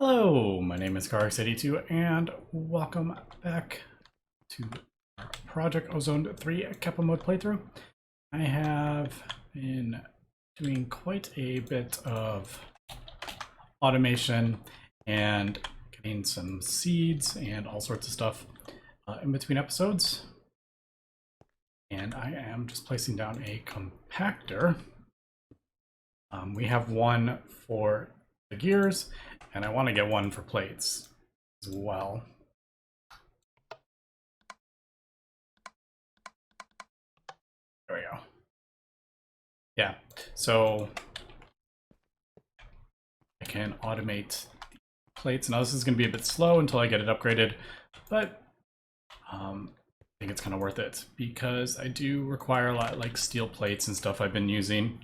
Hello, my name is Carx82 and welcome back to our Project Ozone 3 Kappa mode playthrough. I have been doing quite a bit of automation and getting some seeds and all sorts of stuff in between episodes. And I am just placing down a compactor. We have one for the gears, and I want to get one for plates as well. There we go. Yeah, so I can automate the plates. Now this is going to be a bit slow until I get it upgraded, but I think it's kind of worth it because I do require a lot like steel plates and stuff I've been using.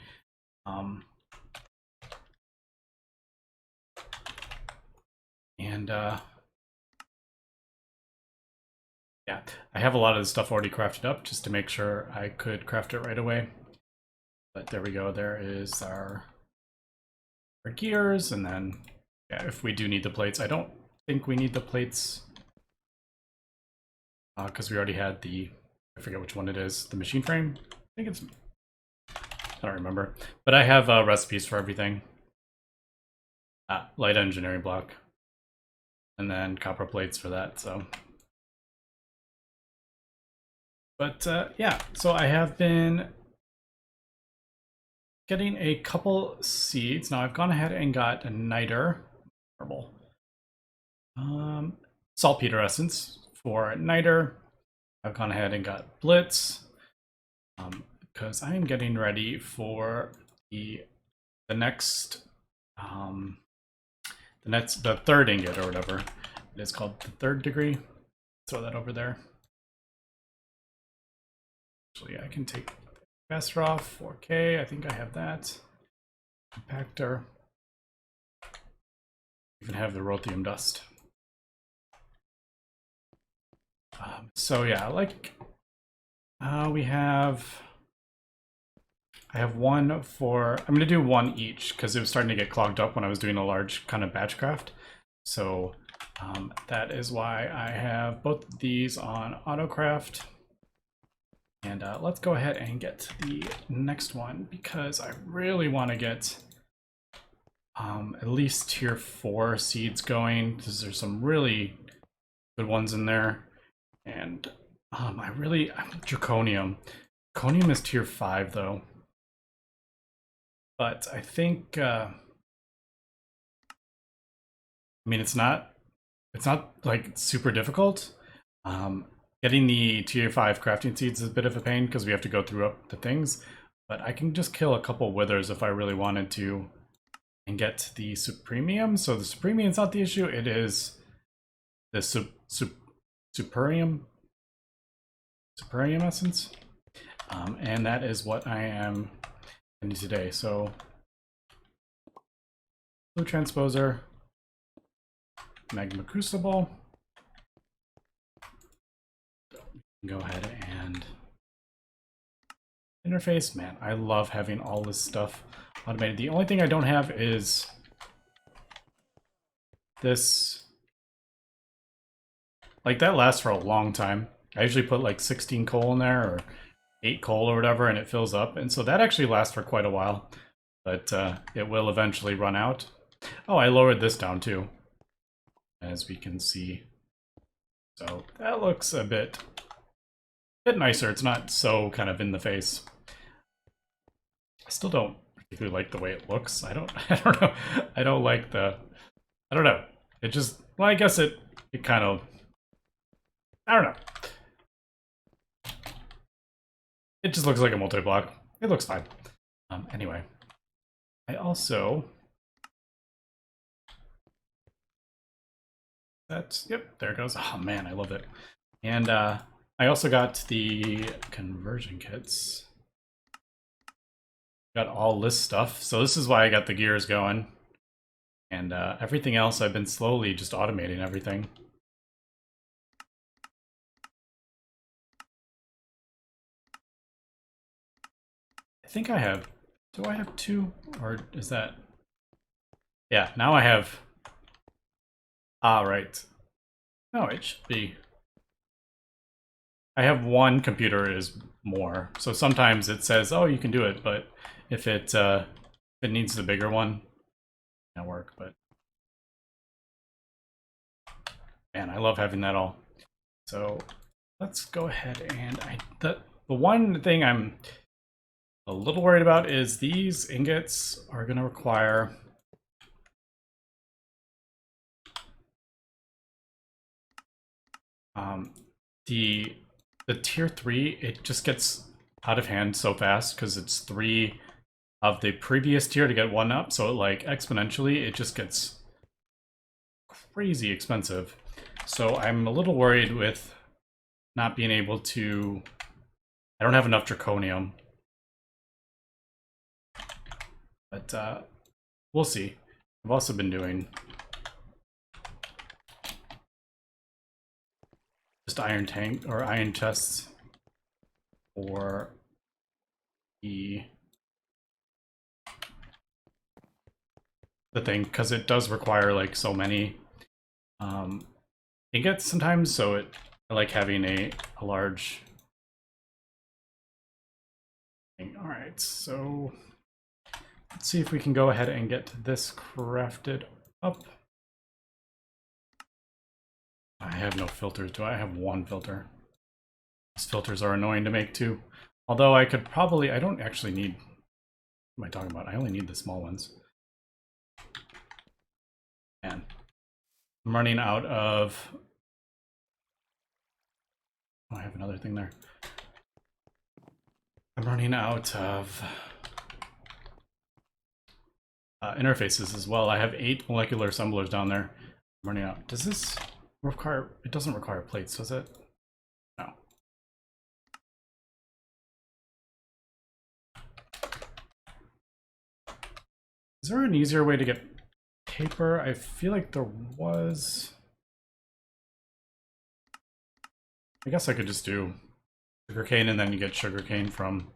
Yeah, I have a lot of the stuff already crafted up just to make sure I could craft it right away. But there we go, there is our gears, and then yeah, if we do need the plates, I don't think we need the plates because we already had the, I forget which one it is, the machine frame. I think it's, I don't remember, but I have recipes for everything. Light engineering block, and then copper plates for that. So, but yeah, so I have been getting a couple seeds. Now I've gone ahead and got a niter, purple, saltpeter essence for niter. I've gone ahead and got blitz because I am getting ready for the third ingot or whatever it is called, the third degree. Throw that over there. Actually, I can take capacitor off, 4K, I think I have that. Compactor. Even have the rhodium dust. So yeah, like I have one for, I'm gonna do one each because it was starting to get clogged up when I was doing a large kind of batch craft. So that is why I have both of these on autocraft. And let's go ahead and get the next one because I really want to get at least tier 4 seeds going because there's some really good ones in there. And I'm draconium. Draconium is tier 5 though. But I think I mean it's not like super difficult. Getting the tier 5 crafting seeds is a bit of a pain because we have to go through up the things, but I can just kill a couple withers if I really wanted to and get the supremium. So the supremium is not the issue, it is the superium essence. And that is what I am doing today. So blue transposer, magma crucible. Go ahead and interface. Man, I love having all this stuff automated. The only thing I don't have is this. Like, that lasts for a long time. I usually put like 16 coal in there or 8 coal or whatever, and it fills up. And so that actually lasts for quite a while, but it will eventually run out. Oh, I lowered this down too, as we can see. So that looks a bit nicer. It's not so kind of in the face. I still don't particularly like the way it looks. I don't know. I don't like the, I don't know. It just, well, I guess it kind of, I don't know. It just looks like a multi-block. It looks fine. Anyway, I also, yep, there it goes. Oh man, I love it. And I also got the conversion kits. Got all this stuff. So this is why I got the gears going. And everything else I've been slowly just automating everything. I think I have, do I have 2? Or is that, yeah, now I have Ah, right. No, it should be. I have one computer is more, so sometimes it says, "Oh, you can do it," but if it needs the bigger one, it'll work. But man, I love having that all. So let's go ahead and the one thing I'm a little worried about is these ingots are going to require the tier 3. It just gets out of hand so fast because it's 3 of the previous tier to get 1 up, so like exponentially it just gets crazy expensive. So I'm a little worried with not being able to. I don't have enough draconium, but we'll see. I've also been doing just iron tank or iron chests for the thing, because it does require like so many ingots sometimes, so I like having a large thing. All right, so let's see if we can go ahead and get this crafted up. I have no filters. Do I have one filter? These filters are annoying to make too. Although I could probably, I don't actually need, what am I talking about? I only need the small ones. Man, I'm running out of, oh, I have another thing there. I'm running out of interfaces as well. I have 8 molecular assemblers down there. I'm running out. Does this require, it doesn't require plates, does it? No. Is there an easier way to get paper? I feel like there was. I guess I could just do sugarcane and then you get sugarcane from.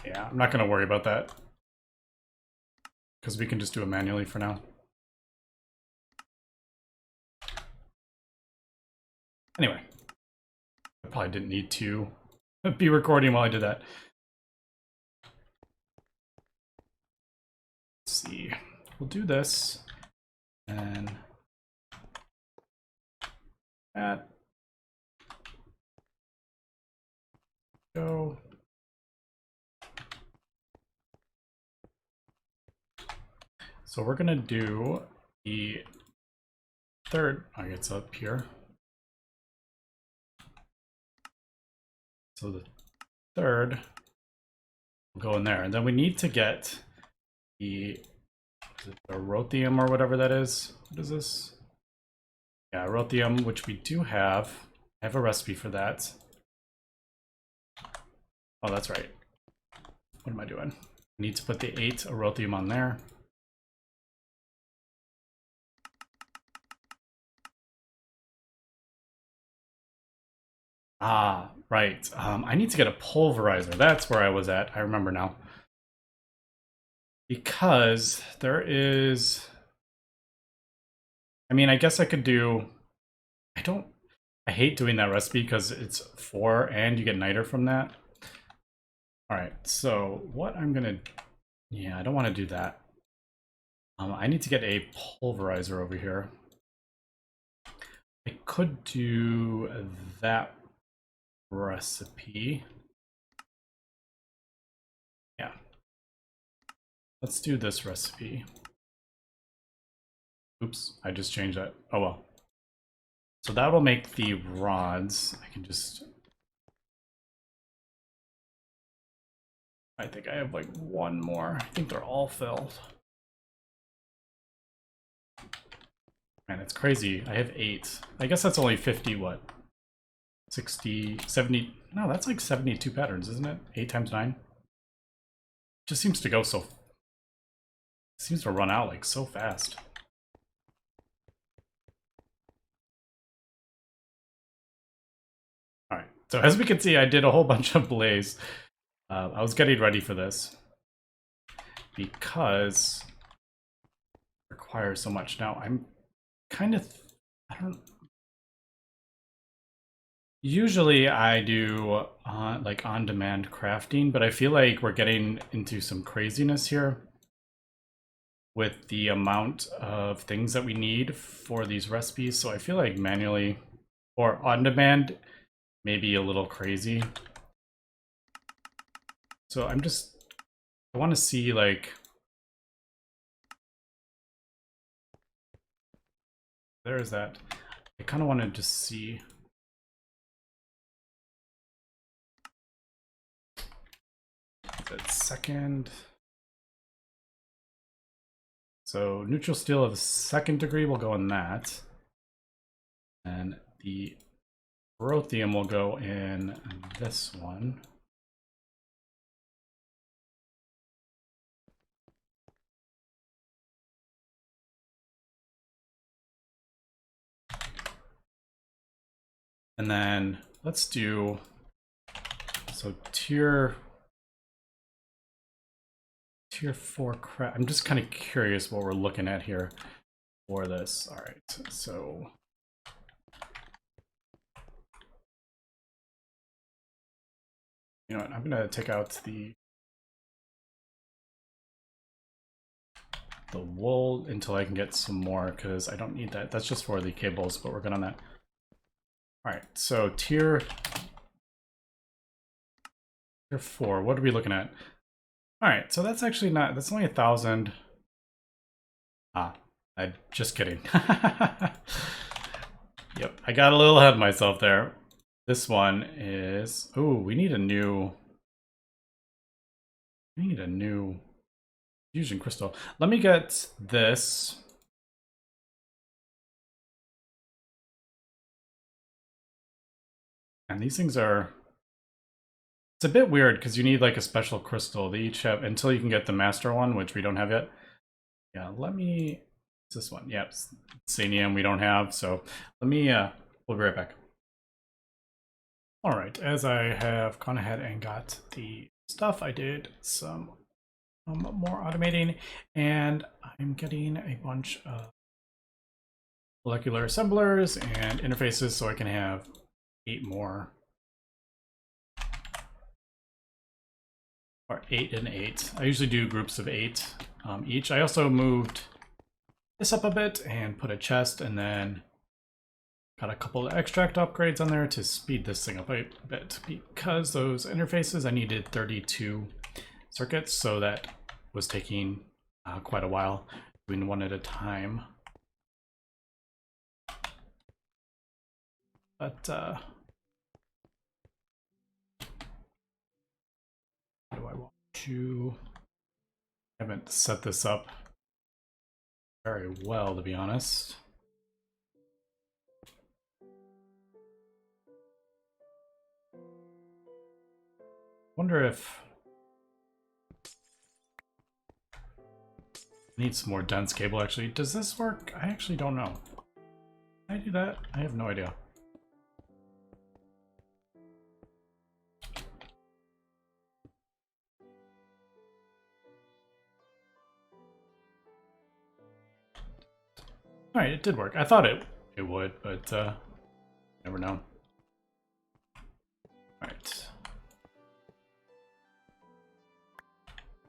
Yeah, I'm not going to worry about that, because we can just do it manually for now. Anyway, I probably didn't need to be recording while I did that. Let's see. We'll do this and that. Go. So we're gonna do the third. I guess it's up here. So the third will go in there, and then we need to get the rothium or whatever that is. What is this? Yeah, rothium, which we do have. I have a recipe for that. Oh, that's right. What am I doing? I need to put the 8 rothium on there. Ah, right. I need to get a pulverizer. That's where I was at. I remember now. Because there is... I mean, I guess I could do... I hate doing that recipe because it's 4 and you get niter from that. Alright, so what I'm gonna... Yeah, I don't want to do that. I need to get a pulverizer over here. I could do that recipe. Yeah. Let's do this recipe. Oops, I just changed that. Oh well. So that will make the rods. I can just... I think I have like one more. I think they're all filled. Man, it's crazy. I have 8. I guess that's only 50, what? 60, 70... No, that's like 72 patterns, isn't it? 8 times 9? Just seems to go so... Seems to run out like so fast. Alright, so as we can see, I did a whole bunch of blaze. I was getting ready for this because it requires so much. Now, I'm kind of, I don't. Usually I do like on-demand crafting, but I feel like we're getting into some craziness here with the amount of things that we need for these recipes. So I feel like manually or on-demand may be a little crazy. So I want to see like, there's that. I kind of wanted to see. That second. So neutral steel of the second degree will go in that. And the Rothium will go in this one. And then let's do, so tier 4 craft. I'm just kind of curious what we're looking at here for this. All right, so you know what, I'm gonna take out the wool until I can get some more, because I don't need that. That's just for the cables, but we're good on that. All right, so tier 4, what are we looking at? All right, so that's actually not, that's only 1,000. I'm just kidding. Yep, I got a little ahead of myself there. This one is, oh, we need a new fusion crystal. Let me get this. And these things are, it's a bit weird because you need like a special crystal. They each have, until you can get the master one, which we don't have yet. Yeah, let me, it's this one. Yep, Sanium we don't have. So let me, we'll be right back. All right, as I have gone ahead and got the stuff, I did some more automating, and I'm getting a bunch of molecular assemblers and interfaces so I can have 8 more. Or 8 and 8. I usually do groups of 8 each. I also moved this up a bit and put a chest, and then got a couple of extract upgrades on there to speed this thing up a bit, because those interfaces, I needed 32 circuits, so that was taking quite a while, doing one at a time. But how do I want to? I haven't set this up very well, to be honest. Wonder if I need some more dense cable. Actually, does this work? I actually don't know. Can I do that? I have no idea. All right, it did work. I thought it would, but never know. All right.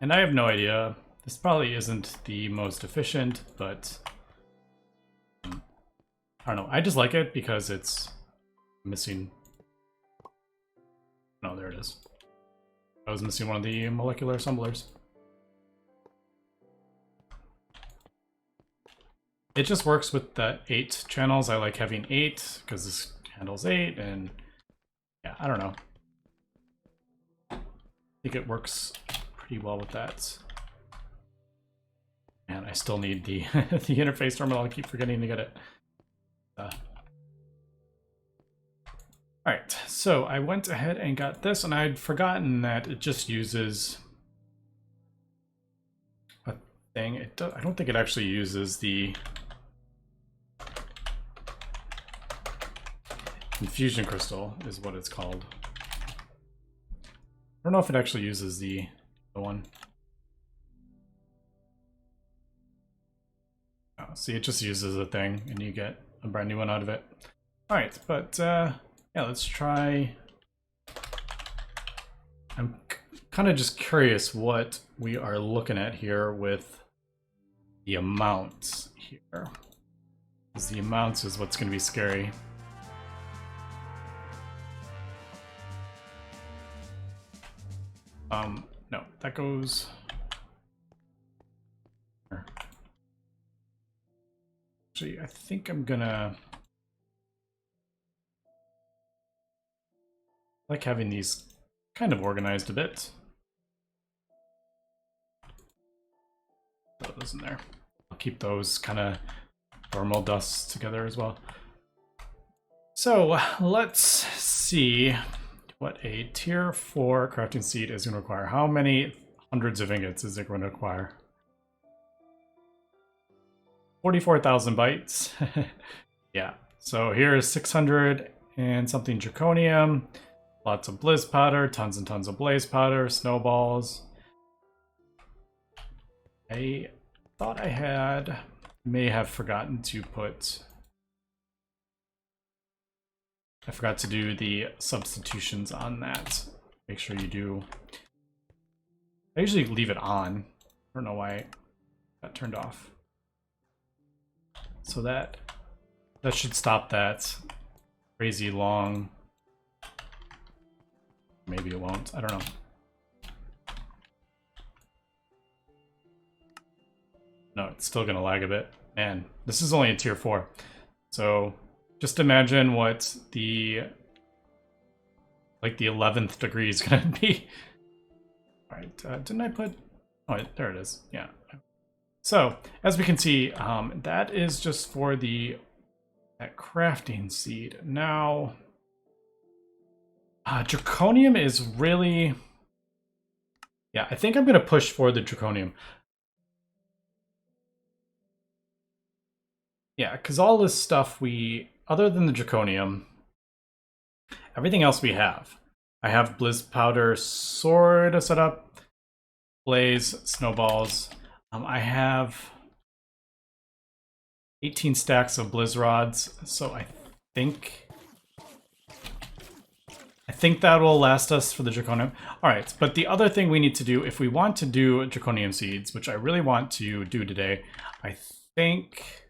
And I have no idea. This probably isn't the most efficient, but I don't know. I just like it because it's missing. No, there it is. I was missing one of the molecular assemblers. It just works with the 8 channels. I like having 8 because this handles 8, and yeah, I don't know. I think it works pretty well with that. And I still need the the interface terminal. I keep forgetting to get it. Alright, so I went ahead and got this, and I'd forgotten that it just uses a thing. I don't think it actually uses the infusion crystal, is what it's called. I don't know if it actually uses the one. Oh, See, it just uses a thing and you get a brand new one out of it. All right, but yeah, let's try. I'm kind of just curious what we are looking at here with the amounts here. Because the amounts is what's going to be scary. No, that goes. Actually, I think I'm gonna like having these kind of organized a bit. Throw those in there. I'll keep those kind of thermal dusts together as well. So let's see what a tier 4 crafting seed is going to require. How many hundreds of ingots is it going to require? 44,000 bytes. Yeah, so here is 600 and something draconium, lots of blizz powder, tons and tons of blaze powder, snowballs. I thought I may have forgotten to put. I forgot to do the substitutions on that. Make sure you do. I usually leave it on. I don't know why that turned off. So that should stop that crazy long. Maybe it won't. I don't know. No, it's still gonna lag a bit. Man, this is only a tier 4. So just imagine what the 11th degree is gonna be. All right, didn't I put? Oh, there it is. Yeah. So as we can see, that is just for that crafting seed. Now, draconium is really. Yeah, I think I'm gonna push for the draconium. Yeah, because all this stuff other than the draconium, everything else we have. I have blizz powder sort of set up, blaze, snowballs. I have 18 stacks of blizz rods, so I think that will last us for the draconium. All right, but the other thing we need to do, if we want to do draconium seeds, which I really want to do today, I think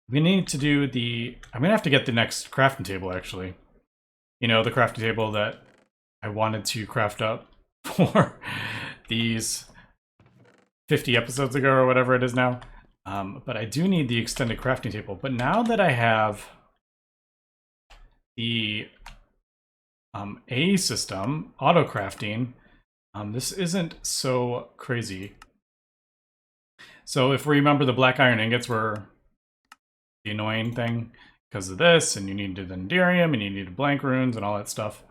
we need to do I'm gonna have to get the next crafting table, actually. You know, the crafting table that I wanted to craft up for these 50 episodes ago or whatever it is now. But I do need the extended crafting table. But now that I have the A system, auto crafting, this isn't so crazy. So if we remember, the black iron ingots were the annoying thing because of this, and you needed Enderium, and you needed blank runes and all that stuff.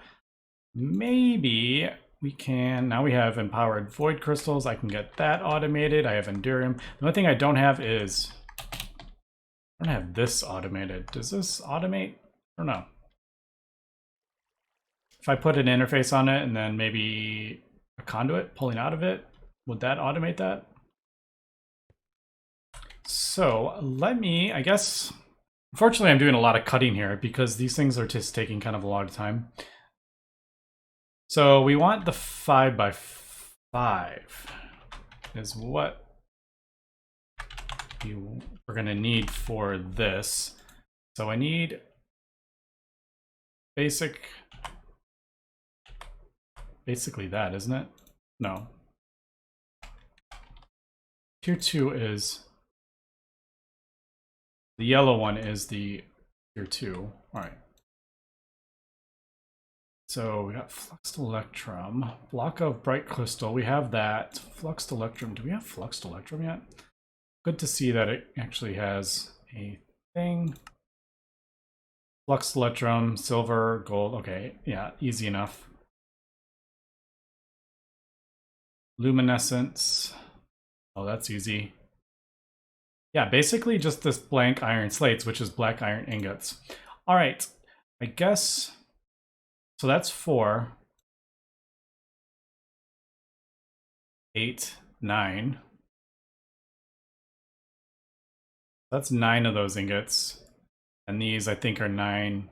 Maybe we can, now we have empowered void crystals. I can get that automated. I have Enderium. The only thing I don't have is, I don't have this automated. Does this automate? I don't know. If I put an interface on it and then maybe a conduit pulling out of it, would that automate that? So let me, I guess, unfortunately I'm doing a lot of cutting here because these things are just taking kind of a lot of time. So we want the 5x5 is what we're gonna need for this. So I need basically that, isn't it? No. Tier 2 is, the yellow one is the tier 2. All right. So we got Fluxed Electrum, Block of Bright Crystal. We have that. Fluxed Electrum. Do we have Fluxed Electrum yet? Good to see that it actually has a thing. Fluxed Electrum, silver, gold. Okay, yeah, easy enough. Luminescence. Oh, that's easy. Yeah, basically just this blank iron slates, which is black iron ingots. All right, I guess. So that's 4, 8, 9. That's 9 of those ingots. And these, I think, are 9,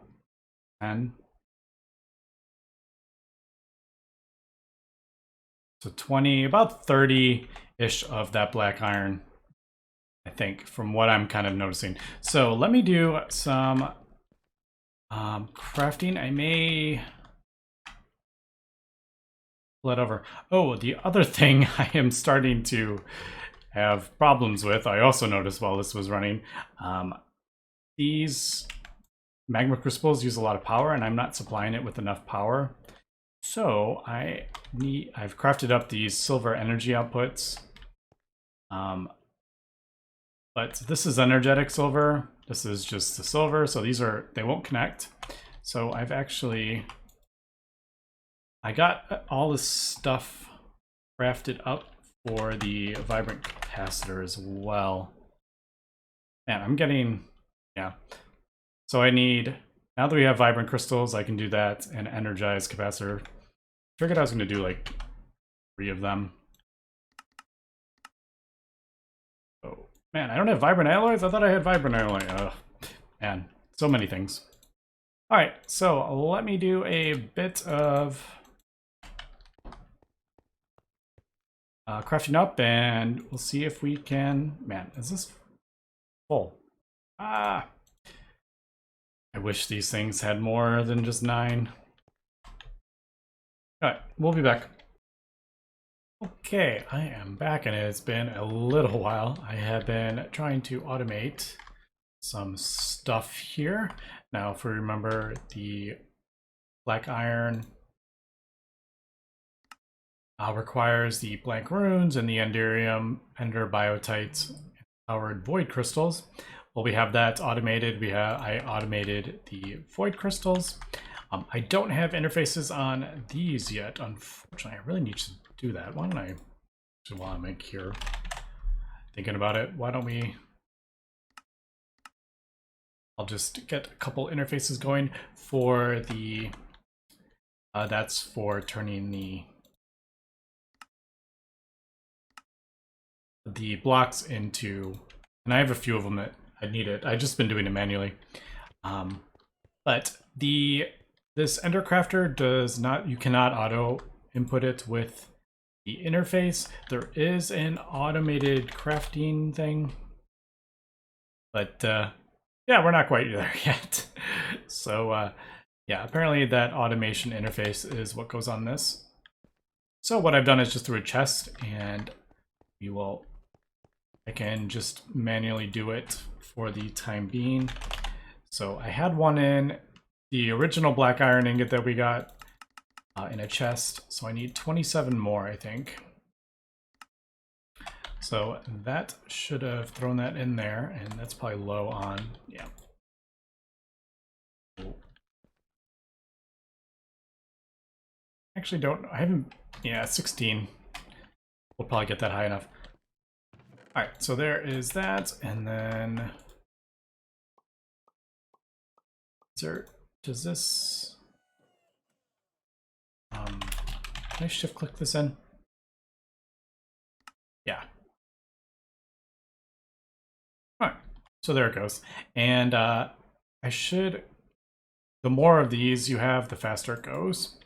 10. So 20, about 30-ish of that black iron, I think, from what I'm kind of noticing. So let me do some crafting. I may let over. Oh, the other thing I am starting to have problems with, I also noticed while this was running, these magma crystals use a lot of power, and I'm not supplying it with enough power. So I've crafted up these silver energy outputs. But this is energetic silver. This is just the silver. So they won't connect. So I got all this stuff crafted up for the vibrant capacitor as well. Man, I'm getting, yeah. So I need, now that we have vibrant crystals, I can do that and energize capacitor. Figured I was going to do like 3 of them. Oh, man, I don't have vibrant alloys? I thought I had vibrant alloy. Oh, man, so many things. All right, so let me do a bit of crafting up, and we'll see if we can... Man, is this full? Ah! I wish these things had more than just 9. Alright, we'll be back. Okay, I am back, and it's been a little while. I have been trying to automate some stuff here. Now, if we remember, the black iron requires the blank runes and the enderium, ender biotites, powered void crystals. Well, we have that automated. I automated the void crystals. I don't have interfaces on these yet, unfortunately. I really need to do that. Why don't I, while I'm here thinking about it, why don't we, I'll just get a couple interfaces going for the, that's for turning the blocks into, and I have a few of them that I need it. I've just been doing it manually. But this Ender Crafter does not, you cannot auto input it with the interface. There is an automated crafting thing, but yeah, we're not quite there yet. So yeah, apparently that automation interface is what goes on this. So what I've done is just through a chest, and I can just manually do it for the time being. So I had one in the original black iron ingot that we got in a chest. So I need 27 more, I think. So that should have thrown that in there, and that's probably low on, yeah. Actually I haven't, yeah, 16. We'll probably get that high enough. All right, so there is that, and then does this, can I shift click this in? Yeah. All right, so there it goes. And the more of these you have, the faster it goes.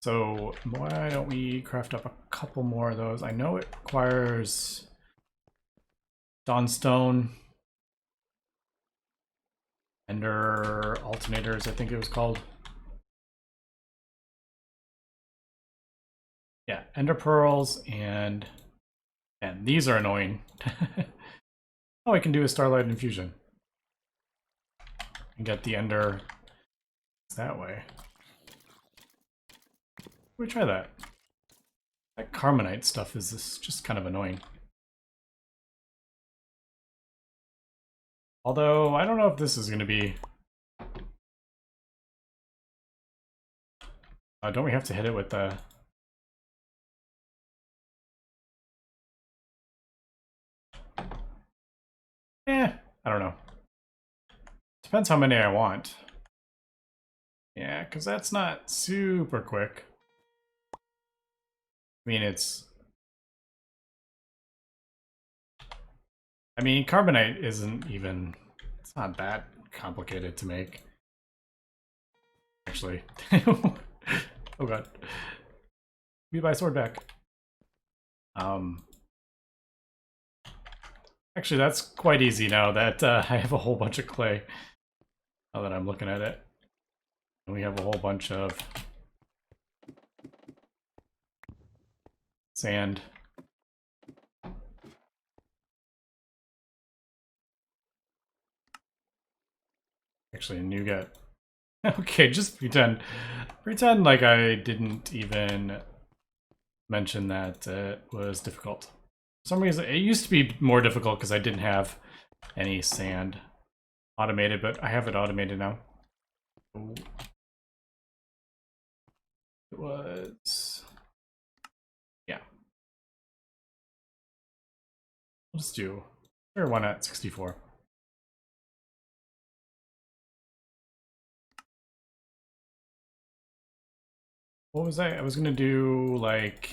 So why don't we craft up a couple more of those? I know it requires Dawnstone, Ender alternators, I think it was called. Yeah, Ender pearls, and these are annoying. Oh, I can do a Starlight Infusion and get the Ender that way. Let me try that. That Carmonite stuff is just kind of annoying. Although, I don't know if this is going to be... don't we have to hit it with the... I don't know. Depends how many I want. Yeah, because that's not super quick. I mean, I mean, carbonite isn't even, it's not that complicated to make. Actually. Oh god. Give me my sword back. Actually, that's quite easy now that I have a whole bunch of clay. Now that I'm looking at it. And we have a whole bunch of sand. Actually, and you get... Okay, just pretend. Pretend like I didn't even mention that it was difficult. For some reason, it used to be more difficult because I didn't have any sand automated, but I have it automated now. Ooh. It was... Yeah. We'll just do... Sure, why not 64? What was I gonna do, like...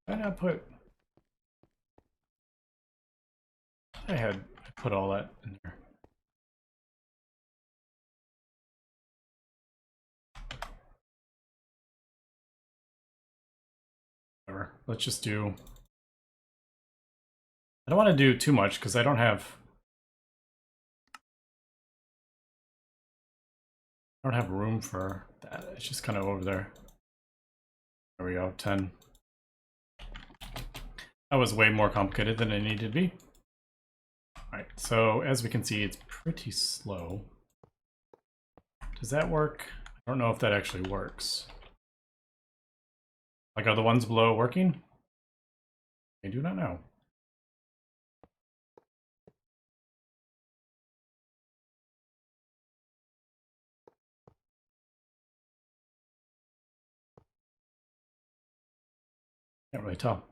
Did I not put... I put all that in there. Whatever. Let's just do... I don't want to do too much because I don't have room for that. It's just kind of over there. There we go, 10. That was way more complicated than it needed to be. Alright, so as we can see, it's pretty slow. Does that work? I don't know if that actually works. Like, are the ones below working? I do not know. Can't really tell.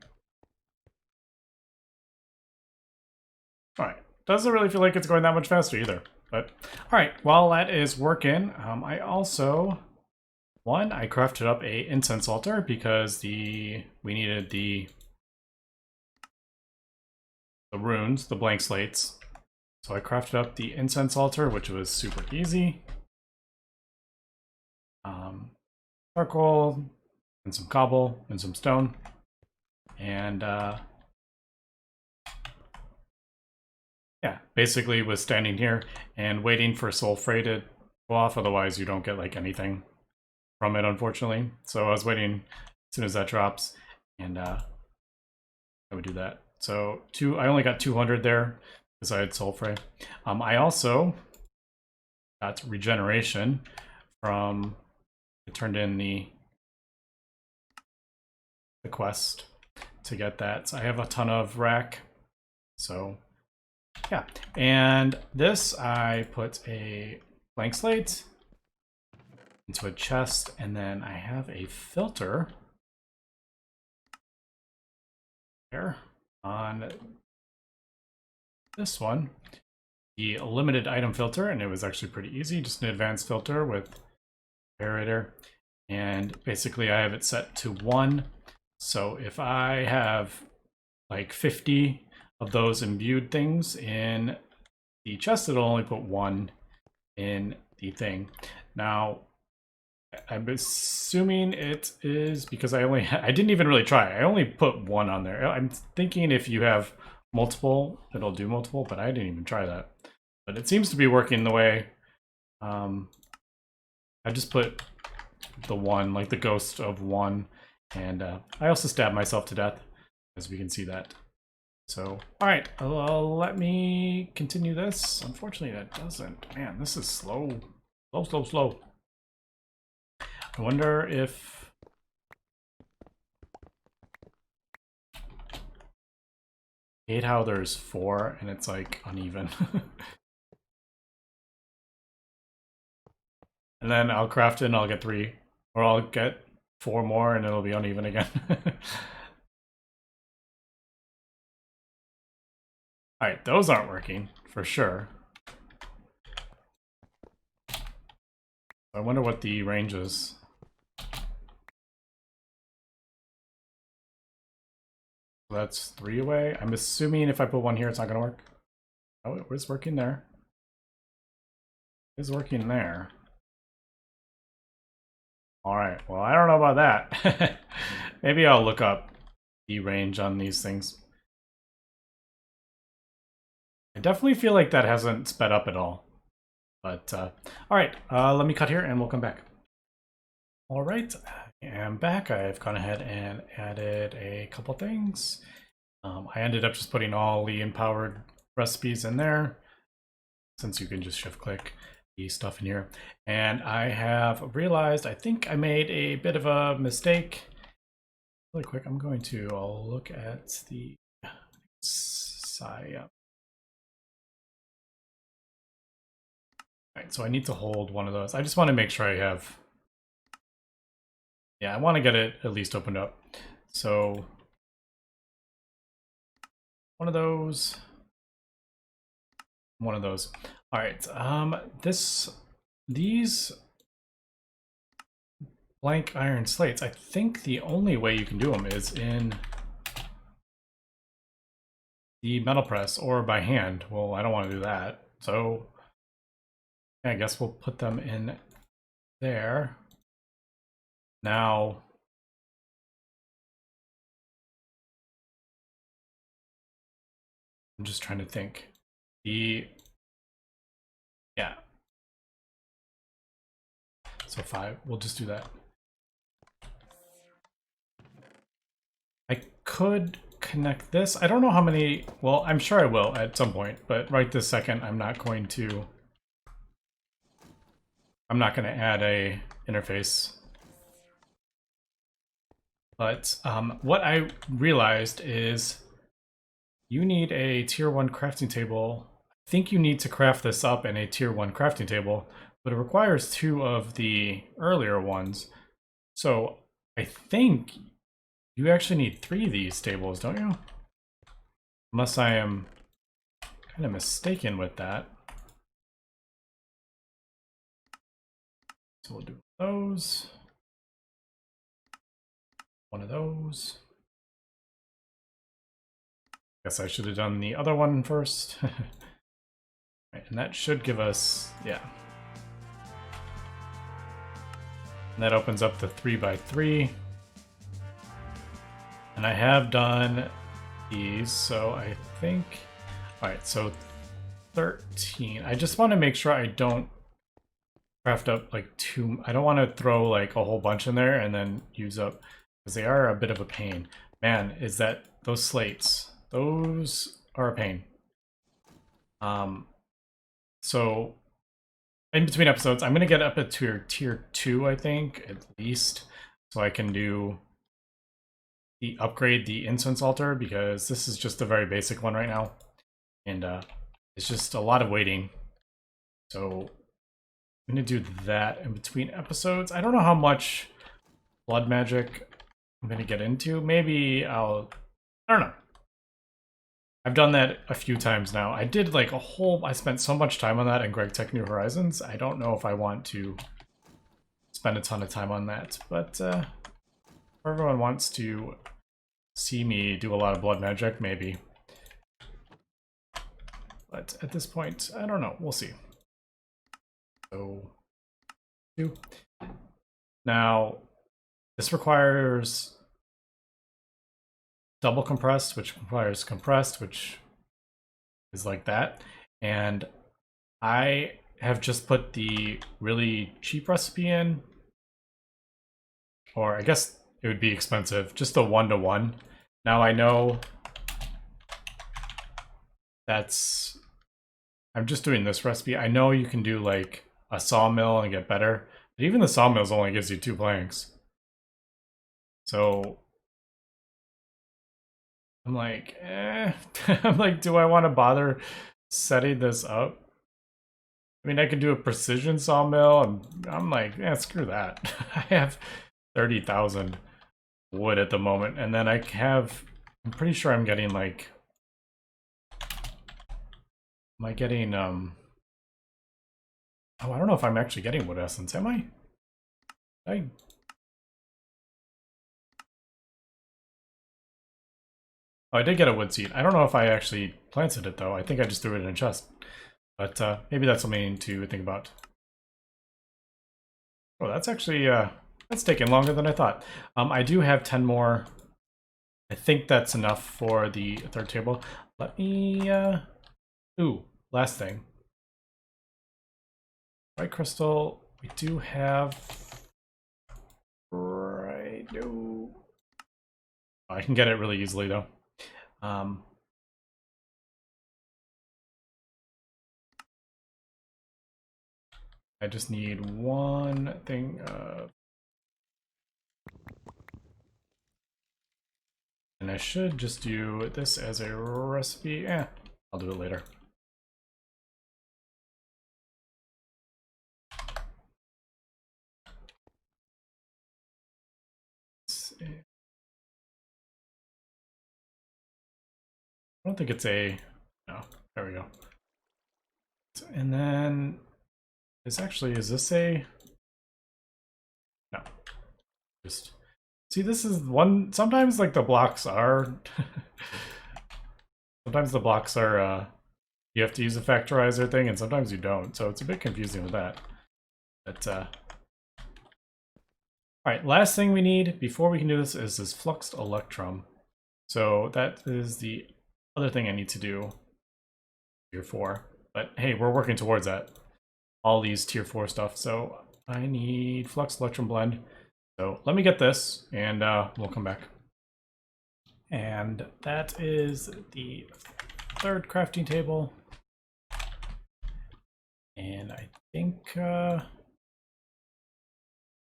Alright, doesn't really feel like it's going that much faster either. But, alright, while that is working, I also... One, I crafted up a incense altar because we needed the runes, the blank slates. So I crafted up the incense altar, which was super easy. Charcoal, and some cobble, and some stone. And yeah, basically was standing here and waiting for sulfate to go off, otherwise you don't get like anything from it, unfortunately. So I was waiting as soon as that drops, and I would do that. So I only got 200 there because I had sulfate. I also got regeneration from... I turned in the quest to get that. So I have a ton of rack. So yeah. And this, I put a blank slate into a chest, and then I have a filter there on this one, the limited item filter, and it was actually pretty easy, just an advanced filter with aerator. And basically I have it set to 1. So if I have like 50 of those imbued things in the chest, it'll only put 1 in the thing. Now, I'm assuming it is because I didn't even really try. I only put 1 on there. I'm thinking if you have multiple, it'll do multiple, but I didn't even try that. But it seems to be working the way I just put the 1, like the ghost of 1, and I also stabbed myself to death, as we can see that. So, alright, let me continue this. Unfortunately, that doesn't. Man, this is slow. Slow. I wonder if... I hate how there's 4 and it's like uneven. And then I'll craft it and I'll get 3. Or I'll get 4 more and it'll be uneven again. Alright, those aren't working, for sure. I wonder what the range is. That's 3 away. I'm assuming if I put 1 here, it's not going to work. Oh, it was working there. It is working there. All right. Well, I don't know about that. Maybe I'll look up the range on these things. I definitely feel like that hasn't sped up at all. But, all right. Let me cut here and we'll come back. All right. I am back. I've gone ahead and added a couple things. I ended up just putting all the empowered recipes in there, since you can just shift click the stuff in here. And I have realized, I think I made a bit of a mistake. Really quick, I'm going to look at the All right, so I need to hold one of those. I just want to make sure I have, yeah, I want to get it at least opened up. So one of those, one of those. All right, these blank iron slates, I think the only way you can do them is in the metal press or by hand. Well, I don't want to do that, so I guess we'll put them in there. Now, I'm just trying to think. Yeah. So 5, we'll just do that. I could connect this. I don't know how many, well, I'm sure I will at some point, but right this second, I'm not going to add a interface. But what I realized is you need a tier 1 crafting table. I think you need to craft this up in a tier 1 crafting table, but it requires 2 of the earlier ones. So I think you actually need 3 of these tables, don't you? Unless I am kind of mistaken with that. So we'll do those. One of those. Guess I should have done the other one first. Right, and that should give us, yeah. And that opens up the 3x3. And I have done these, so I think, all right, so 13. I just want to make sure I don't craft up like too, I don't want to throw like a whole bunch in there and then use up, because they are a bit of a pain. Man, is that those slates, those are a pain. So in between episodes, I'm going to get up to tier 2, I think, at least, so I can do upgrade the incense altar, because this is just a very basic one right now, and it's just a lot of waiting. So I'm going to do that in between episodes. I don't know how much blood magic I'm going to get into. Maybe I don't know. I've done that a few times now. I did like I spent so much time on that in Greg Tech New Horizons. I don't know if I want to spend a ton of time on that, but if everyone wants to see me do a lot of blood magic, maybe. But at this point, I don't know. We'll see. So, 2. Now, this requires double compressed, which requires compressed, which is like that. And I have just put the really cheap recipe in, or I guess it would be expensive, just the 1-to-1. Now I know I'm just doing this recipe. I know you can do like a sawmill and get better, but even the sawmills only gives you 2 planks. So I'm like, I'm like, do I want to bother setting this up? I mean, I could do a precision sawmill, and I'm like, screw that. I have 30,000 wood at the moment, and then I'm pretty sure I'm getting like, am I getting, oh, I don't know if I'm actually getting wood essence, am I? Oh, I did get a wood seed. I don't know if I actually planted it though. I think I just threw it in a chest. But maybe that's something to think about. Oh, that's actually that's taking longer than I thought. I do have 10 more. I think that's enough for the third table. Let me ooh, last thing. White crystal. We do have right. No. I can get it really easily though. I just need one thing. And I should just do this as a recipe. I'll do it later. I don't think it's a, no, there we go. And then is this a, no, just, see, this is one, sometimes like the blocks are, sometimes the blocks are, you have to use a factorizer thing and sometimes you don't. So it's a bit confusing with that. But, all right, last thing we need before we can do this is this fluxed electrum. So that is the other thing I need to do. Tier 4. But hey, we're working towards that. All these tier 4 stuff. So I need flux electrum blend. So let me get this and we'll come back. And that is the third crafting table. And I think I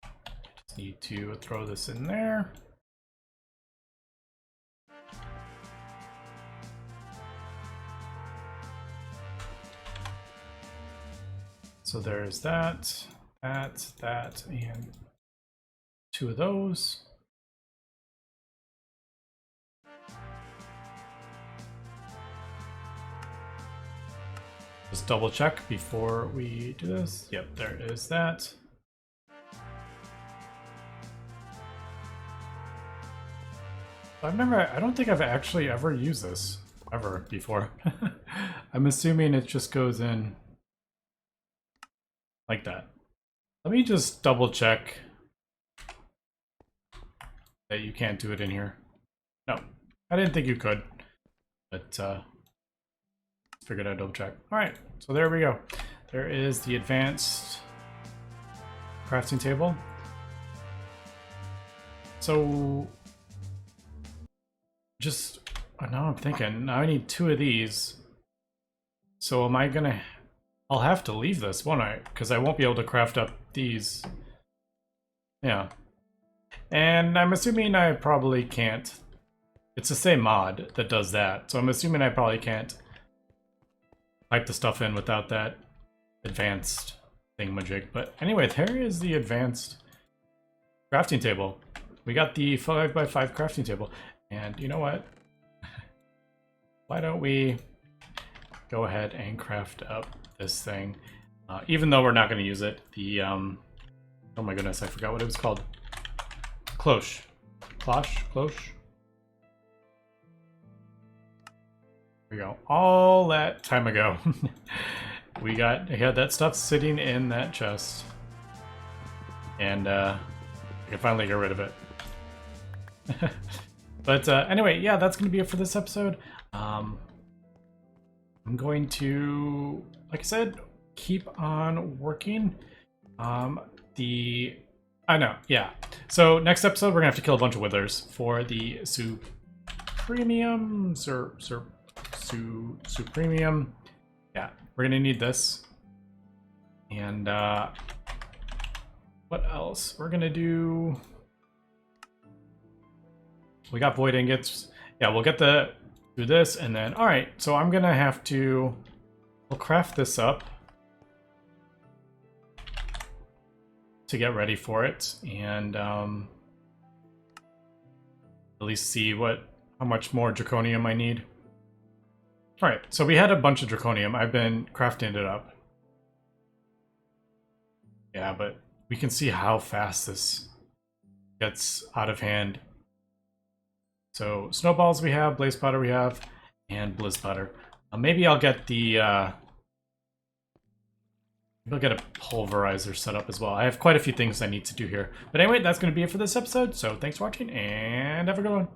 just need to throw this in there. So there's that, and 2 of those. Just double check before we do this. Yep, there is that. I don't think I've actually ever used this ever before. I'm assuming it just goes in like that. Let me just double check that you can't do it in here. No, I didn't think you could, but figured I'd double check. All right, so there we go. There is the advanced crafting table. So just now I'm thinking, now I need 2 of these. So am I gonna, I'll have to leave this, won't I? Because I won't be able to craft up these. Yeah. And I'm assuming I probably can't. It's the same mod that does that. So I'm assuming I probably can't type the stuff in without that advanced thingamajig. But anyway, there is the advanced crafting table. We got the 5x5 crafting table. And you know what? Why don't we go ahead and craft up this thing? Even though we're not going to use it, the oh my goodness, I forgot what it was called. Cloche. Cloche. There we go. All that time ago, we had that stuff sitting in that chest, and I can finally get rid of it. But anyway, yeah, that's going to be it for this episode. I'm going to, like I said, keep on working. I know, yeah. So next episode, we're gonna have to kill a bunch of withers for the Supremium. Supremium. Yeah, we're gonna need this. And what else? We're gonna do. We got void ingots. Yeah, we'll get do this, and then all right. So I'm gonna have to. We'll craft this up to get ready for it, and at least see how much more draconium I need. All right, so we had a bunch of draconium. I've been crafting it up. Yeah, but we can see how fast this gets out of hand. So snowballs we have, blaze powder we have, and blizz powder. Maybe I'll get the maybe I'll get a pulverizer set up as well. I have quite a few things I need to do here. But anyway, that's going to be it for this episode. So thanks for watching, and have a good one.